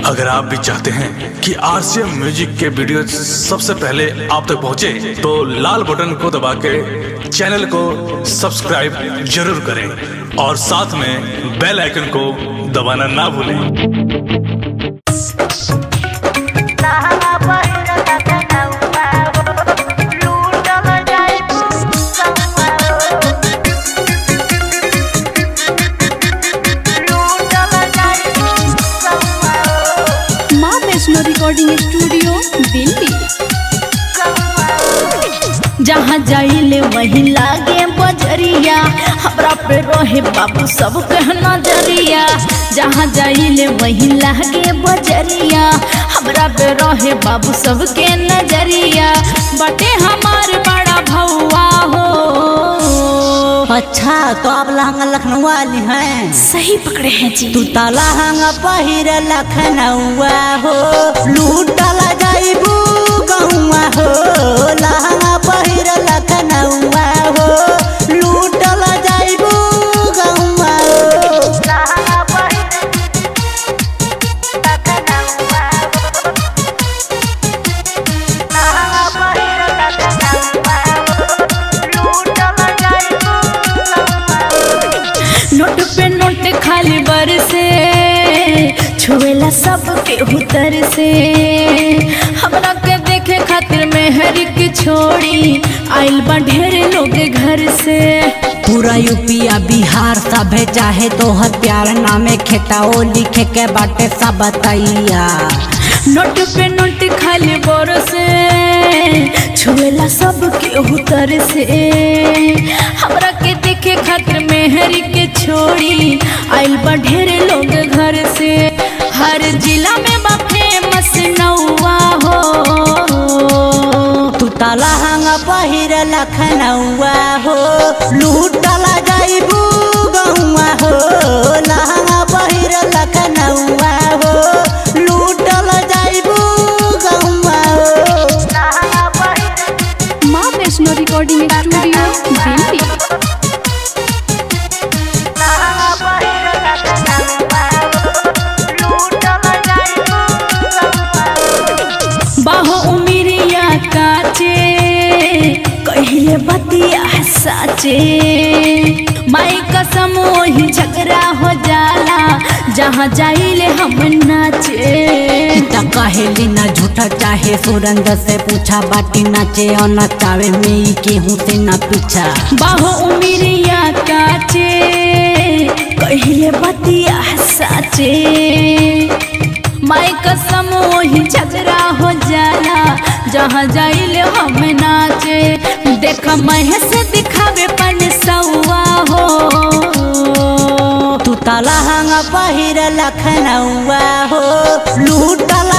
अगर आप भी चाहते हैं कि आरसीएम म्यूजिक के वीडियो सबसे पहले आप तक पहुंचे, तो लाल बटन को दबा के चैनल को सब्सक्राइब जरूर करें और साथ में बेल आइकन को दबाना ना भूलें। Recording studio Delhi. जहाँ जाइले वही लागे बजरिया, हमरा पे रहे बाबू सब कहना जरिया। जहाँ जाइले वही लागे बजरिया, हमरा पे रहे बाबू सब के नजरिया। बटे हमारे बड़ा भौआ हो। अच्छा, तो आप लहंगा लखनऊ वाली हैं? सही पकड़े हैं जी। तू ता लहंगा पहिर लखनऊ हो, लूटला जाइबू गहुआ हो। लहंगा पहिर लखनऊ हो, लूटला जाइबू गहुआ हो। लहंगा पहिर लखनऊ हो, लहंगा पहिर लखनऊ हो। नोट पे नोट खाली बरसे, छुएला सबके उतर से। हमरा के देखे खातिर मेहरी के छोड़ी आइल बा ढेर लोग घर से। पूरा यूपी बिहार सभे चाहे तोहर प्यार नामे खेताओ लिखे के बाटे सब बताइया। नोट पे नोट खाली बरसे, छुएला सबके उतर से। हमरा के देखे खातिर मेहरी के छोड़ी आइल बा ढेर लोग घर से। हर जिला में बा फेमस नौआ हो। तू ता लहंगा पहिर लखनऊ हो, लूटला जाइबू गहुआ हो। लहंगा पहिर लखनऊ हो, लूटला जाइबू गहुआ हो। लहंगा पहिर माँ वैष्णो रिकॉर्डिंग स्टूडियो दिल्ली। बाहो उमिरिया काचे, कहिले बतिया साचे। माई कसम वही झगड़ा हो जाला, जहाँ जाइले हम नाचे। कहेली ना झूठा चाहे सुरंदर से पूछा, बाटी नाचे और नचावे में केहू से ना पीछा। बाहो उमिरिया काचे, कहिले बतिया साचे। माई कसम वही झगड़ा हो जाला, जहाँ जाइले हम नाचे। देख महेश दिखावे पन सौआ हो। तू ता लहंगा पहिर लखनऊ हो, लूटला